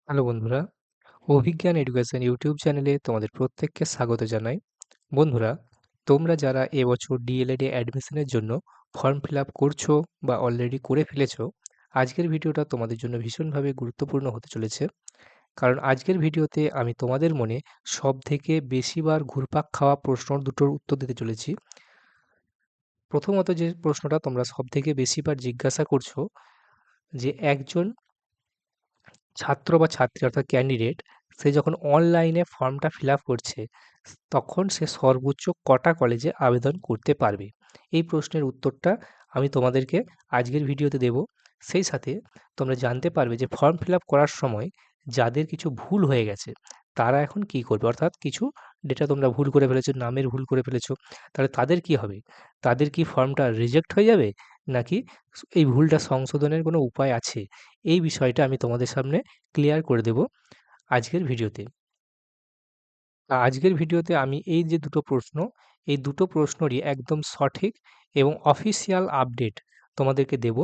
Hello বন্ধুরা, অভিজ্ঞান education YouTube চ্যানেলে তোমাদের প্রত্যেককে স্বাগত জানাই। বন্ধুরা, তোমরা যারা এবছর ডিএলএড এ অ্যাডমিশনের জন্য ফর্ম ফিল আপ করছো বা অলরেডি করে ফেলেছো, আজকের ভিডিওটা তোমাদের জন্য ভীষণভাবে গুরুত্বপূর্ণ হতে চলেছে। কারণ আজকের ভিডিওতে আমি তোমাদের মনে সবথেকে বেশিবার ঘুরপাক খাওয়া প্রশ্ন দুটোর উত্তর দিতে চলেছি। প্রথমত যে প্রশ্নটা তোমরা সবথেকে বেশিবার জিজ্ঞাসা করছো যে একজন ছাত্র বা ছাত্রী অর্থাৎ ক্যান্ডিডেট সে যখন অনলাইনে ফর্মটা ফিল আপ করছে তখন সে সর্বোচ্চ কটা কলেজে আবেদন করতে পারবে? এই প্রশ্নের উত্তরটা আমি তোমাদেরকে আজকের ভিডিওতে দেব। সেই সাথে তোমরা জানতে পারবে যে ফর্ম ফিল আপ করার সময় যাদের কিছু ভুল হয়ে গেছে তারা এখন কি করবে, অর্থাৎ কিছু ডেটা তোমরা ভুল করে ফেলেছো, নামের ভুল করে ফেলেছো, তাহলে তাদের কি হবে? তাদের কি ফর্মটা রিজেক্ট হয়ে যাবে, নাকি এই ভুলটা সংশোধনের কোনো উপায় আছে? এই বিষয়টা আমি তোমাদের সামনে ক্লিয়ার করে দেব আজকের ভিডিওতে। আজকের ভিডিওতে আমি এই যে দুটো প্রশ্ন, এই দুটো প্রশ্নেরই একদম সঠিক এবং অফিসিয়াল আপডেট তোমাদেরকে দেব।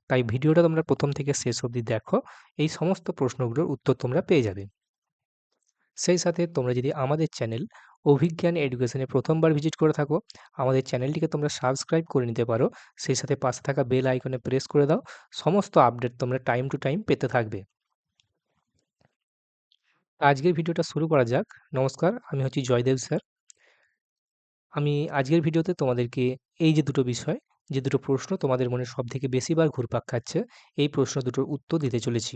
তাই ভিডিওটা তোমরা প্রথম থেকে শেষ অবধি দেখো। এই সমস্ত প্রশ্নগুলোর উত্তর তোমরা পেয়ে যাবে। সেই সাথে তোমরা যদি আমাদের চ্যানেল অভিজ্ঞান এডুকেশনে প্রথমবার ভিজিট করে থাকো, আমাদের চ্যানেলটিকে তোমরা সাবস্ক্রাইব করে নিতে পারো। সেই সাথে পাশে থাকা বেল আইকনে প্রেস করে দাও। সমস্ত আপডেট তোমরা টাইম টু টাইম পেতে থাকবে। আজকের ভিডিওটা শুরু করা যাক। নমস্কার, আমি হচ্ছি জয়দেব স্যার। আমি আজকের ভিডিওতে তোমাদেরকে এই যে দুটো বিষয়, যে দুটো প্রশ্ন তোমাদের মনে সবথেকে বেশিবার ঘুরপাক খাচ্ছে, এই প্রশ্ন দুটোর উত্তর দিতে চলেছি।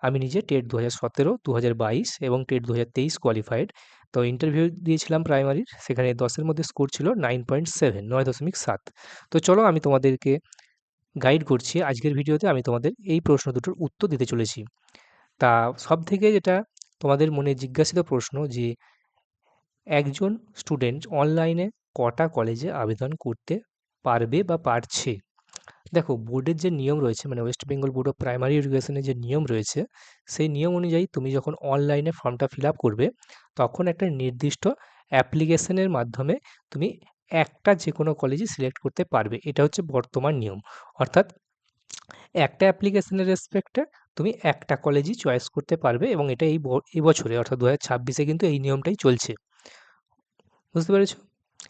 আমি নিজে টেট ২০১৭, ২০২২ এবং টেট ২০২৩ কোয়ালিফাইড। তো ইন্টারভিউ দিয়েছিলাম প্রাইমারির, সেখানে ১০ এর মধ্যে স্কোর ছিল 9.7, ৯.৭। তো চলো আমি তোমাদেরকে গাইড করছি। আজকের ভিডিওতে আমি তোমাদের এই প্রশ্ন দুটোর উত্তর দিতে চলেছি। তা সবথেকে যেটা তোমাদের মনে জিজ্ঞাসিত প্রশ্ন যে একজন স্টুডেন্ট অনলাইনে কটা কলেজে আবেদন করতে পারবে বা পারছে? দেখো, বোর্ডের যে নিয়ম রয়েছে, মানে West Bengal board of primary এডুকেশনের যে নিয়ম রয়েছে, সেই নিয়ম অনুযায়ী তুমি যখন অনলাইনে ফর্মটা ফিল আপ করবে তখন একটা নির্দিষ্ট অ্যাপ্লিকেশনের মাধ্যমে তুমি একটা যে কোনো কলেজই সিলেক্ট করতে পারবে। এটা হচ্ছে বর্তমান নিয়ম। অর্থাৎ একটা অ্যাপ্লিকেশনের রেসপেক্টে তুমি একটা কলেজই চয়েস করতে পারবে এবং এটা এই বছরে অর্থাৎ ২০২৬-এ কিন্তু এই নিয়মটাই চলছে। বুঝতে পেরেছ?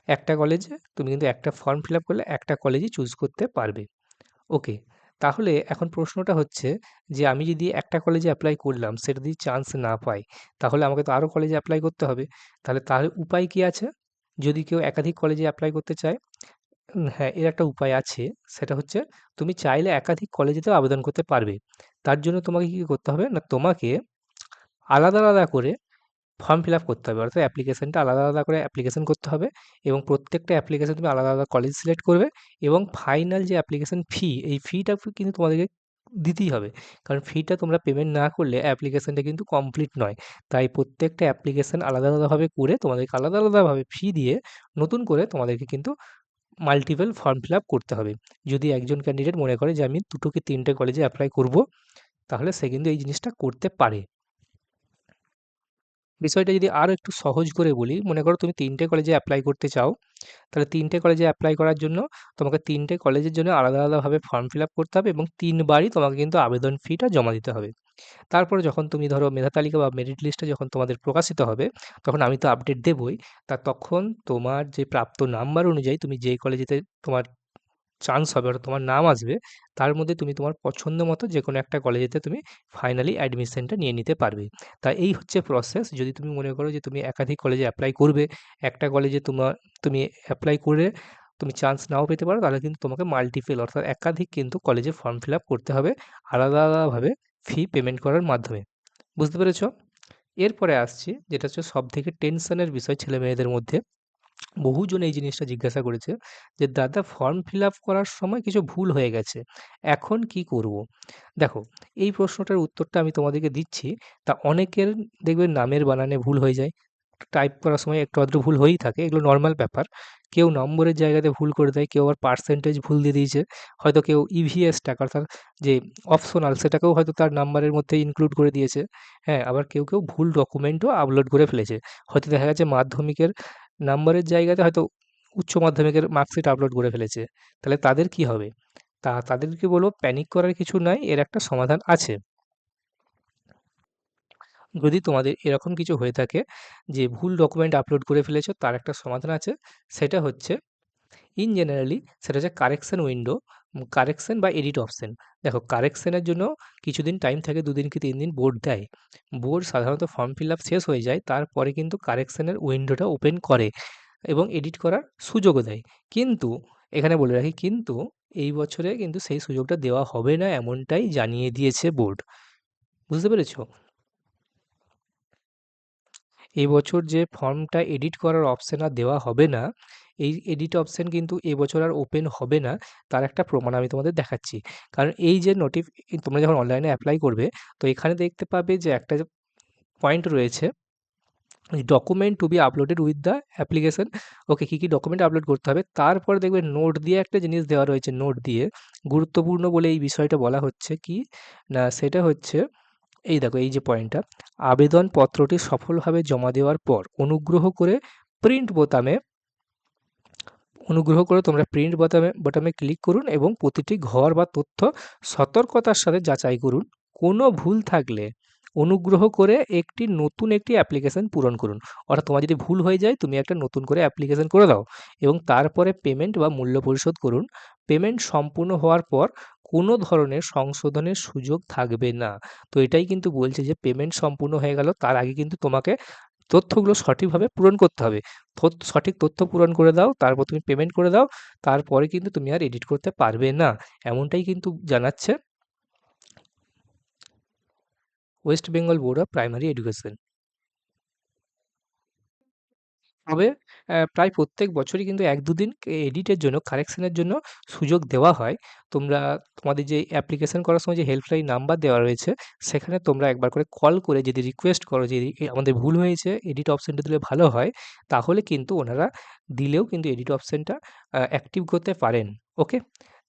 একটা কলেজে তুমি কিন্তু একটা ফর্ম ফিল আপ করলে একটা কলেজই চুজ করতে পারবে। ওকে। তাহলে এখন প্রশ্নটা হচ্ছে যে আমি যদি একটা কলেজে এপ্লাই করলাম, সেটা যদি চান্স না পাই, তাহলে আমাকে তো আরও কলেজে এপ্লাই করতে হবে। তাহলে তার উপায় কি আছে? যদি কেউ একাধিক কলেজে এপ্লাই করতে চায়, হ্যাঁ, এর একটা উপায় আছে। সেটা হচ্ছে তুমি চাইলে একাধিক কলেজেতেও আবেদন করতে পারবে। তার জন্য তোমাকে কি করতে হবে? না তোমাকে আলাদা, আলাদা করে ফর্ম ফিল আপ করতে হবে। অর্থাৎ অ্যাপ্লিকেশনটা আলাদা, আলাদা করে অ্যাপ্লিকেশন করতে হবে এবং প্রত্যেকটা অ্যাপ্লিকেশন তুমি আলাদা, আলাদা কলেজ সিলেক্ট করবে এবং ফাইনাল যে অ্যাপ্লিকেশন ফি, এই ফিটা কিন্তু তোমাদেরকে দিতেই হবে। কারণ ফিটা তোমরা পেমেন্ট না করলে অ্যাপ্লিকেশনটা কিন্তু কমপ্লিট নয়। তাই প্রত্যেকটা অ্যাপ্লিকেশন আলাদা, আলাদাভাবে করে তোমাদেরকে আলাদা, আলাদাভাবে ফি দিয়ে নতুন করে তোমাদেরকে কিন্তু মাল্টিপল ফর্ম ফিল আপ করতে হবে। যদি একজন ক্যান্ডিডেট মনে করে যে আমি ২ টো কি ৩ টে কলেজে এপ্লাই করব, তাহলে সে কিন্তু এই জিনিসটা করতে পারে। বিষয়টা যদি আরো একটু সহজ করে বলি, মনে করো তুমি ৩ টে কলেজে এপ্লাই করতে চাও। তাহলে ৩ টে কলেজে এপ্লাই করার জন্য তোমাকে ৩ টে কলেজের জন্য আলাদা, আলাদাভাবে ফর্ম ফিল আপ করতে হবে এবং ৩ বারই তোমাকে কিন্তু আবেদন ফিটা জমা দিতে হবে। তারপরে যখন তুমি ধরো মেধা তালিকা বা মেরিট লিস্টে যখন তোমাদের প্রকাশিত হবে, তখন আমি তো আপডেট দেবই। তখন তোমার যে প্রাপ্ত নাম্বার অনুযায়ী তুমি যেই কলেজেতে তোমার চান্স হবে অর্থাৎ তোমার নাম আসবে, তার মধ্যে তুমি তোমার পছন্দ মতো যেকোনো একটা কলেজেতে তুমি ফাইনালি অ্যাডমিশনটা নিয়ে নিতে পারবে। তা এই হচ্ছে প্রসেস। যদি তুমি মনে করো যে তুমি একাধিক কলেজে এপ্লাই করবে, একটা কলেজে তুমি এপ্লাই করে তুমি চান্স নাও পেতে পারো, তাহলে কিন্তু তোমাকে মাল্টিপল অর্থাৎ একাধিক কিন্তু কলেজে ফর্ম ফিল আপ করতে হবে আলাদা, আলাদাভাবে ফি পেমেন্ট করার মাধ্যমে। বুঝতে পেরেছ? এরপরে আসছি যেটা হচ্ছে সবথেকে টেনশনের বিষয় ছেলেমেয়েদের মধ্যে। বহুজন এই জিনিসটা জিজ্ঞাসা করেছে যে, "দাদা, ফর্ম ফিল আপ করার সময় কিছু ভুল হয়ে গেছে। এখন কি করব?" দেখো, এই প্রশ্নটার উত্তরটা আমি তোমাদেরকে দিচ্ছি। তা অনেকের দেখবে নামের বানানে ভুল হয়ে যায়। টাইপ করার সময় একটু আধটু ভুল হয়েই থাকে। এগুলো নরমাল ব্যাপার। কেউ নম্বরের জায়গাতে ভুল করে দেয়, কেউ আবার পার্সেন্টেজ ভুল দিয়ে দিয়েছে। হয়তো কেউ ইভিএস টাকা অর্থাৎ যে অপশনাল সেটাকেও হয়তো তার নাম্বারের মধ্যে ইনক্লুড করে দিয়েছে। হ্যাঁ, আবার কেউ ভুল ডকুমেন্টও আপলোড করে ফেলেছে। হয়তো দেখা গেছে মাধ্যমিকের নাম্বারের জায়গাতে হয়তো উচ্চ মাধ্যমিকের মার্কশিট আপলোড করে ফেলেছে। তাহলে তাদের কি হবে? তাদেরকে বলব প্যানিক করার কিছু নাই, এর একটা সমাধান আছে। যদি তোমাদের এরকম কিছু হয়ে থাকে যে ভুল ডকুমেন্ট আপলোড করে ফেলেছো, তার একটা সমাধান আছে। সেটা হচ্ছে ইন জেনারেলি সেটা হচ্ছে কারেকশন উইন্ডো, কারেকশন বা এডিট অপশন। দেখো, কারেকশনের জন্য কিছুদিন টাইম থাকে, ২ দিন কি ৩ দিন বোর্ড দেয়। বোর্ড সাধারণত ফর্ম ফিল আপ শেষ হয়ে যায়, তারপরে কিন্তু কারেকশনের উইন্ডোটা ওপেন করে এবং এডিট করার সুযোগও দেয়। কিন্তু এখানে বলে রাখি, কিন্তু এই বছরে কিন্তু সেই সুযোগটা দেওয়া হবে না, এমনটাই জানিয়ে দিয়েছে বোর্ড। বুঝতে পেরেছো? এবছর যে ফর্মটা এডিট করার অপশন আর দেওয়া হবে না, এই এডিট অপশন কিন্তু এবছর আর ওপেন হবে না। তার একটা প্রমাণ আমি তোমাদের দেখাচ্ছি। কারণ এই যে তোমরা যখন অনলাইনে অ্যাপ্লাই করবে, তো এখানে দেখতে পাবে যে একটা যে পয়েন্ট রয়েছে, document to be uploaded with the application. Okay, কী কী ডকুমেন্ট আপলোড করতে হবে, তারপরে দেখবে নোট দিয়ে একটা জিনিস দেওয়া রয়েছে, নোট দিয়ে গুরুত্বপূর্ণ বলে এই বিষয়টা বলা হচ্ছে কি না, সেটা হচ্ছে এই দেখো, এই যে পয়েন্টটা, আবেদনপত্রটি সফলভাবে জমা দেওয়ার পর প্রিন্ট বোতামে অনুগ্রহ করে তোমরা প্রিন্ট বোতামে ক্লিক করুন এবং প্রতিটি ঘর বা তথ্য সতর্কতার সাথে যাচাই করুন। কোনো ভুল থাকলে অনুগ্রহ করে নতুন একটি অ্যাপ্লিকেশন পূরণ করুন। অর্থাৎ তোমার যদি ভুল হয়ে যায়, তুমি একটা নতুন করে অ্যাপ্লিকেশন করে দাও এবং তারপরে পেমেন্ট বা মূল্য পরিশোধ করুন। পেমেন্ট সম্পূর্ণ হওয়ার পর কোনো ধরনের সংশোধনের সুযোগ থাকবে না। তো এটাই কিন্তু বলছে যে পেমেন্ট সম্পূর্ণ হয়ে গেল, তার আগে কিন্তু তোমাকে তথ্যগুলো সঠিকভাবে পূরণ করতে হবে। সঠিক তথ্য পূরণ করে দাও, তারপর তুমি পেমেন্ট করে দাও, তারপরে কিন্তু তুমি আর এডিট করতে পারবে না। এমনটাই কিন্তু জানাচ্ছে West Bengal board of primary education. তবে প্রায় প্রত্যেক বছরই কিন্তু ১-২ দিন এডিটের জন্য, কারেকশনের জন্য সুযোগ দেওয়া হয়। তোমাদের যে অ্যাপ্লিকেশন করার সময় যে হেল্পলাইন নাম্বার দেওয়া রয়েছে, সেখানে তোমরা একবার করে কল করে যদি রিকোয়েস্ট করো যে আমাদের ভুল হয়েছে, এডিট অপশনটা দিলে ভালো হয়, তাহলে কিন্তু ওনারা দিলেও কিন্তু এডিট অপশনটা অ্যাক্টিভ করতে পারেন। ওকে?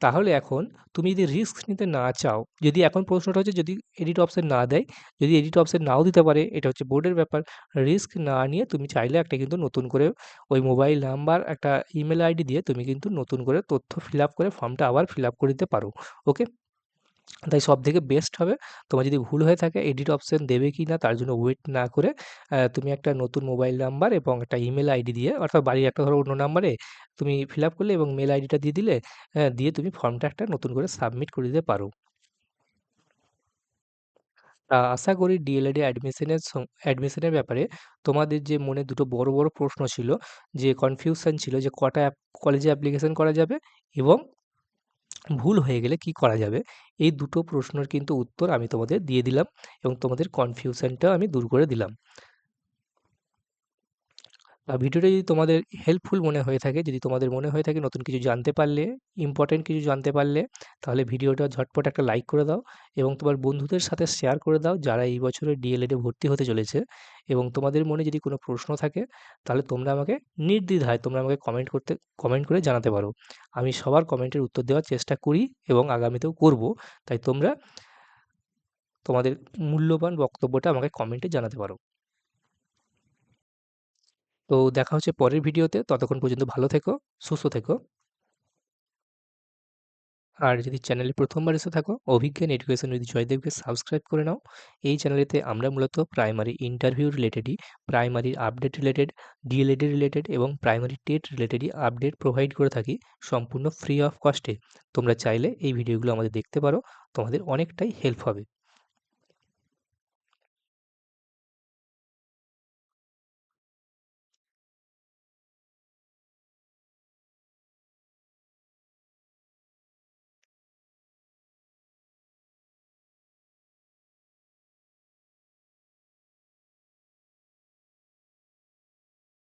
তাহলে এখন তুমি যদি রিস্ক নিতে না চাও, যদি এখন প্রশ্নটা হচ্ছে যদি এডিট অপশন না দেয়, যদি এডিট অপশন নাও দিতে পারে, এটা হচ্ছে বোর্ডের ব্যাপার। রিস্ক না নিয়ে তুমি চাইলে একটা কিন্তু নতুন করে ওই মোবাইল নাম্বার, একটা ইমেল আইডি দিয়ে তুমি কিন্তু নতুন করে তথ্য ফিল আপ করে ফর্মটা আবার ফিল আপ করে দিতে পারো। ওকে? তাই সবথেকে বেস্ট হবে, তোমার যদি ভুল হয়ে থাকে এডিট অপশন দেবে কি না তার জন্য ওয়েট না করে তুমি একটা নতুন মোবাইল নাম্বার এবং একটা ইমেল আইডি দিয়ে, অর্থাৎ বাড়ির একটা ধরো অন্য নাম্বারে তুমি ফিল আপ করলে এবং মেল আইডিটা দিয়ে দিলে, দিয়ে তুমি ফর্মটা একটা নতুন করে সাবমিট করে দিতে পারো। আশা করি ডিএলএড এ অ্যাডমিশনের ব্যাপারে তোমাদের যে মনে দুটো বড়, বড় প্রশ্ন ছিল, যে কনফিউশন ছিল যে কটা কলেজে অ্যাপ্লিকেশন করা যাবে এবং ভুল হয়ে গেলে কি করা যাবে? এই দুটো প্রশ্নের কিন্তু উত্তর আমি তোমাদের দিয়ে দিলাম এবং তোমাদের কনফিউশনটাও আমি দূর করে দিলাম। ভিডিওটা যদি তোমাদের হেল্পফুল মনে হয়ে থাকে, যদি তোমাদের মনে হয়ে থাকে নতুন কিছু জানতে পারলে, ইম্পোর্টেন্ট কিছু জানতে পারলে, তাহলে ভিডিওটা ঝটপট একটা লাইক করে দাও এবং তোমার বন্ধুদের সাথে শেয়ার করে দাও যারা এই বছরে ডিএলএড এ ভর্তি হতে চলেছে। এবং তোমাদের মনে যদি কোনো প্রশ্ন থাকে, তাহলে তোমরা আমাকে নির্দ্বিধায় তোমরা আমাকে কমেন্ট করে জানাতে পারো। আমি সবার কমেন্টের উত্তর দেওয়ার চেষ্টা করি এবং আগামীতেও করব। তাই তোমরা তোমাদের মূল্যবান বক্তব্যটা আমাকে কমেন্টে জানাতে পারো। তো দেখা হচ্ছে পরের ভিডিওতে। ততক্ষণ পর্যন্ত ভালো থেকো, সুস্থ থেকো। আর যদি চ্যানেলে ১ম বার এসে থাকো, অভিজ্ঞান এডুকেশন উইথ জয়দেবকে সাবস্ক্রাইব করে নাও। এই চ্যানেলেতে আমরা মূলত প্রাইমারি ইন্টারভিউ রিলেটেডই, প্রাইমারির আপডেট রিলেটেড, ডিএলএড রিলেটেড এবং প্রাইমারি টেট রিলেটেডই আপডেট প্রোভাইড করে থাকি সম্পূর্ণ ফ্রি অফ কস্টে। তোমরা চাইলে এই ভিডিওগুলো আমাদের দেখতে পারো, তোমাদের অনেকটাই হেল্প হবে।